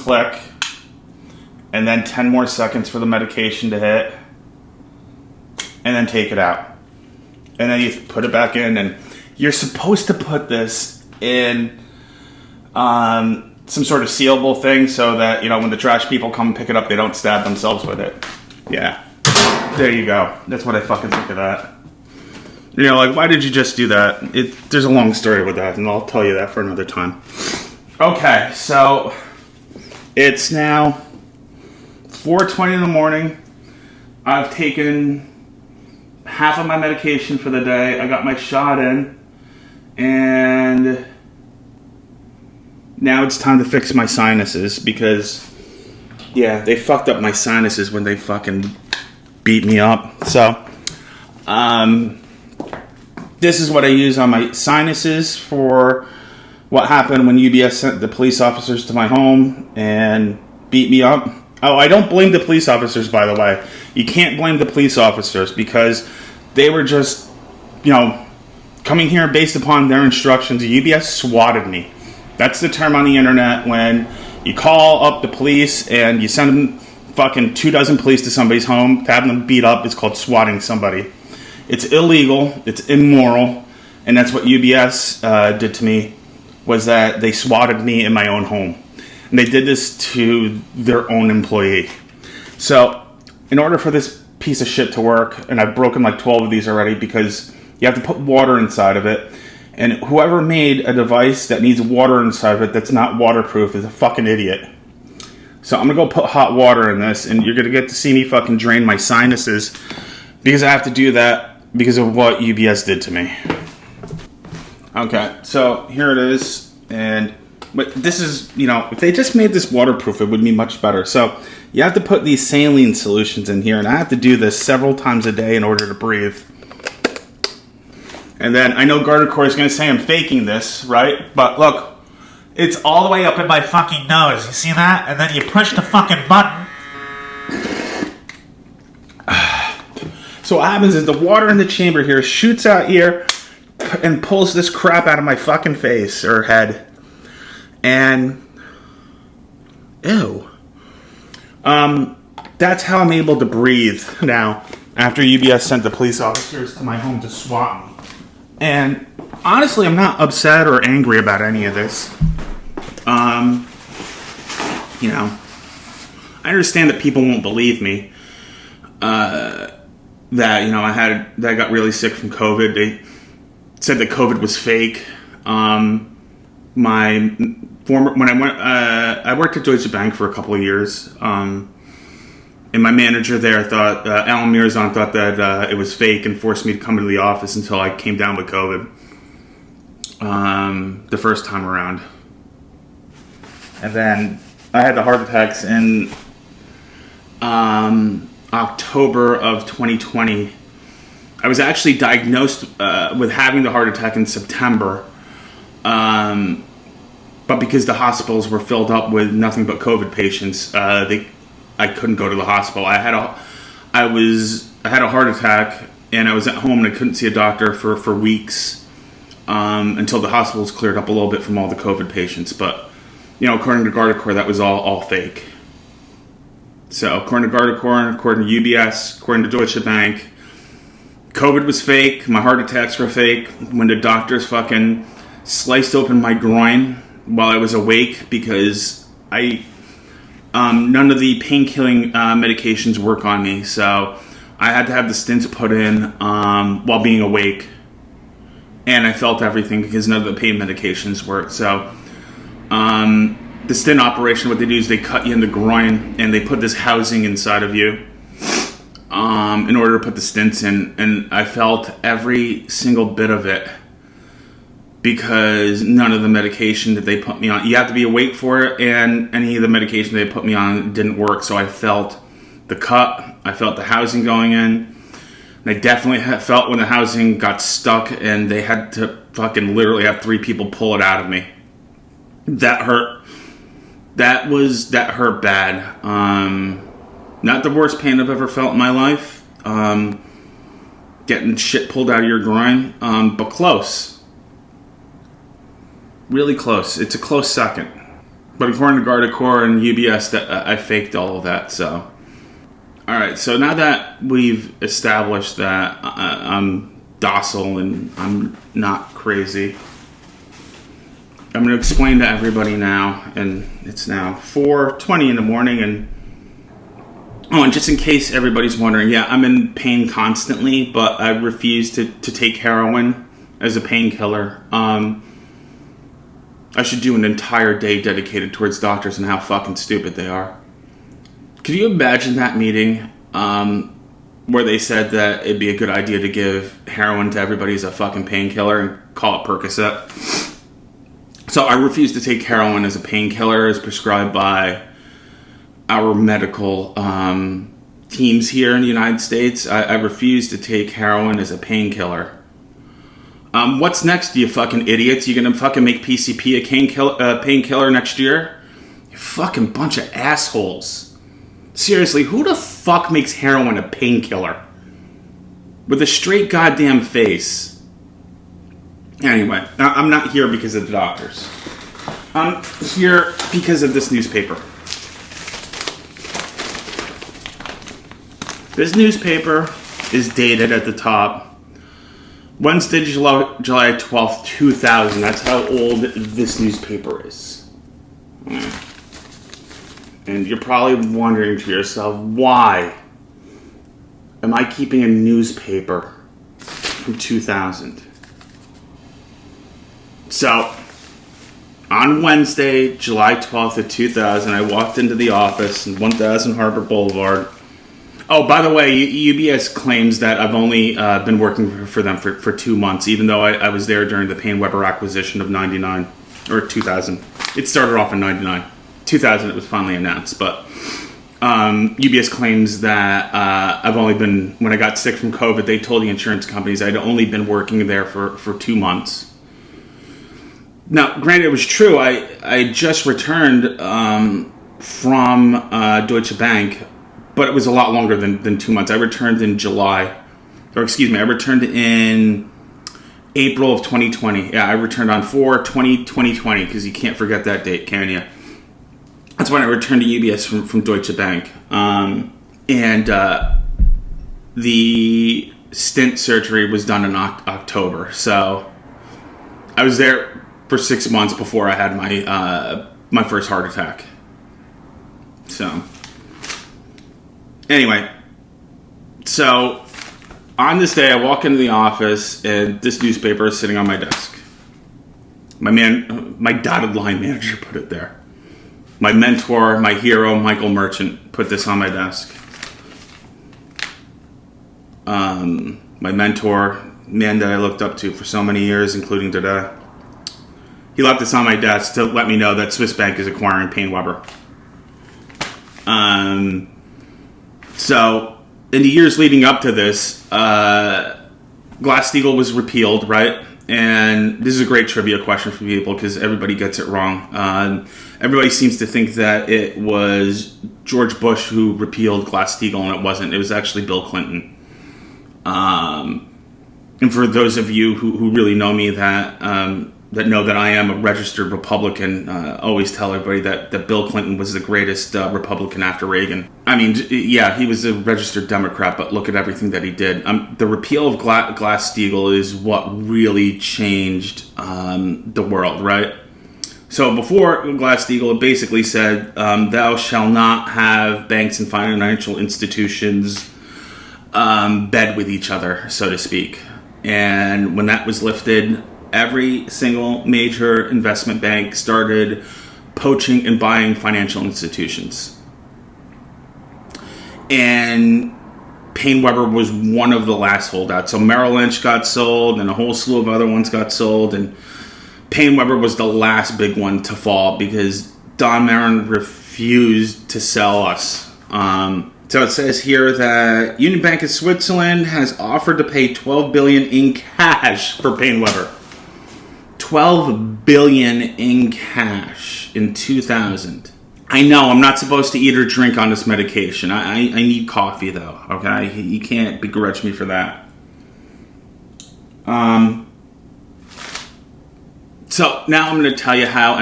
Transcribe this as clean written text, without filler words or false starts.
click, and then 10 more seconds for the medication to hit, and then take it out. And then you put it back in, and you're supposed to put this in some sort of sealable thing so that, you know, when the trash people come pick it up, they don't stab themselves with it. Yeah. There you go. That's what I fucking think of that. You know, like, why did you just do that? There's a long story with that, and I'll tell you that for another time. Okay, so it's now 4:20 in the morning. I've taken half of my medication for the day. I got my shot in, and now it's time to fix my sinuses because, yeah, they fucked up my sinuses when they fucking beat me up. So, this is what I use on my sinuses for what happened when UBS sent the police officers to my home and beat me up. Oh, I don't blame the police officers, by the way. You can't blame the police officers because they were just, you know, coming here based upon their instructions. UBS swatted me. That's the term on the internet when you call up the police and you send them fucking 24 police to somebody's home to have them beat up. It's called swatting somebody. It's illegal. It's immoral. And that's what UBS did to me, was that they swatted me in my own home. And they did this to their own employee. So, in order for this piece of shit to work, and I've broken like 12 of these already because you have to put water inside of it. And whoever made a device that needs water inside of it that's not waterproof is a fucking idiot. So I'm going to go put hot water in this, and you're going to get to see me fucking drain my sinuses because I have to do that because of what UBS did to me. Okay, so here it is. But this is, you know, if they just made this waterproof, it would be much better. So you have to put these saline solutions in here, and I have to do this several times a day in order to breathe. And then I know Gardacore is going to say I'm faking this, right? But look, it's all the way up in my fucking nose. You see that? And then you push the fucking button. So what happens is the water in the chamber here shoots out here and pulls this crap out of my fucking face or head. And ew. That's how I'm able to breathe now after UBS sent the police officers to my home to swat me. And honestly, I'm not upset or angry about any of this. You know, I understand that people won't believe me. That, you know, that I got really sick from COVID. They said that COVID was fake. When I worked at Deutsche Bank for a couple of years, and my manager there thought, Alan Mirzon thought that it was fake and forced me to come into the office until I came down with COVID the first time around. And then I had the heart attacks in October of 2020. I was actually diagnosed with having the heart attack in September. But because the hospitals were filled up with nothing but COVID patients, I couldn't go to the hospital. I had a heart attack, and I was at home and I couldn't see a doctor for weeks until the hospitals cleared up a little bit from all the COVID patients. But, you know, according to Gardacore, that was all fake. So, according to Gardacore, according to UBS, according to Deutsche Bank, COVID was fake. My heart attacks were fake. When the doctors fucking sliced open my groin while I was awake because none of the pain-killing medications work on me, so I had to have the stents put in while being awake, and I felt everything because none of the pain medications worked. So the stent operation, what they do is they cut you in the groin and they put this housing inside of you in order to put the stents in, and I felt every single bit of it because none of the medication that they put me on, you have to be awake for it, and any of the medication they put me on didn't work. So I felt the cut, I felt the housing going in, and I definitely felt when the housing got stuck and they had to fucking literally have 3 people pull it out of me. That hurt. That hurt bad. Not the worst pain I've ever felt in my life. Getting shit pulled out of your groin, but close. Really close. It's a close second. But according to Guardicore and UBS, I faked all of that. So, all right. So now that we've established that I'm docile and I'm not crazy, I'm going to explain to everybody now. And it's now 4:20 in the morning. And just in case everybody's wondering, yeah, I'm in pain constantly, but I refuse to take heroin as a painkiller. I should do an entire day dedicated towards doctors and how fucking stupid they are. Could you imagine that meeting where they said that it'd be a good idea to give heroin to everybody as a fucking painkiller and call it Percocet? So I refuse to take heroin as a painkiller as prescribed by our medical teams here in the United States. I refuse to take heroin as a painkiller. What's next, you fucking idiots? You gonna fucking make PCP a painkiller next year? You fucking bunch of assholes. Seriously, who the fuck makes heroin a painkiller? With a straight goddamn face. Anyway, I'm not here because of the doctors. I'm here because of this newspaper. This newspaper is dated at the top Wednesday, July 12th, 2000. That's how old this newspaper is. And you're probably wondering to yourself, why am I keeping a newspaper from 2000? So, on Wednesday, July 12th of 2000, I walked into the office in 1000 Harbor Boulevard. Oh, by the way, UBS claims that I've only been working for them for 2 months, even though I was there during the PaineWebber acquisition of 99, or 2000. It started off in 99. 2000 it was finally announced, but UBS claims that I've only been, when I got sick from COVID, they told the insurance companies I'd only been working there for 2 months. Now, granted, it was true. I just returned from Deutsche Bank, but it was a lot longer than 2 months. I returned in I returned in April of 2020. Yeah, I returned on 4/20/2020, because you can't forget that date, can you? That's when I returned to UBS from Deutsche Bank. And the stent surgery was done in October. So I was there for 6 months before I had my first heart attack. So anyway, so on this day, I walk into the office, and this newspaper is sitting on my desk. My dotted line manager put it there. My mentor, my hero, Michael Merchant, put this on my desk. My mentor, man that I looked up to for so many years, including today, he left this on my desk to let me know that Swiss Bank is acquiring PaineWebber. So, in the years leading up to this, Glass-Steagall was repealed, right? And this is a great trivia question for people because everybody gets it wrong. Everybody seems to think that it was George Bush who repealed Glass-Steagall, and it wasn't. It was actually Bill Clinton. And for those of you who really know me that know that I am a registered Republican, always tell everybody that Bill Clinton was the greatest Republican after Reagan. I mean, yeah, he was a registered Democrat, but look at everything that he did. The repeal of Glass-Steagall is what really changed the world, right? So before Glass-Steagall, it basically said, thou shall not have banks and financial institutions bed with each other, so to speak. And when that was lifted, every single major investment bank started poaching and buying financial institutions. And PaineWebber was one of the last holdouts. So Merrill Lynch got sold, and a whole slew of other ones got sold, and PaineWebber was the last big one to fall because Don Marin refused to sell us. So it says here that Union Bank of Switzerland has offered to pay $12 billion in cash for PaineWebber. $12 billion in cash in 2000. I know I'm not supposed to eat or drink on this medication. I need coffee though. Okay, you can't begrudge me for that. So now I'm going to tell you how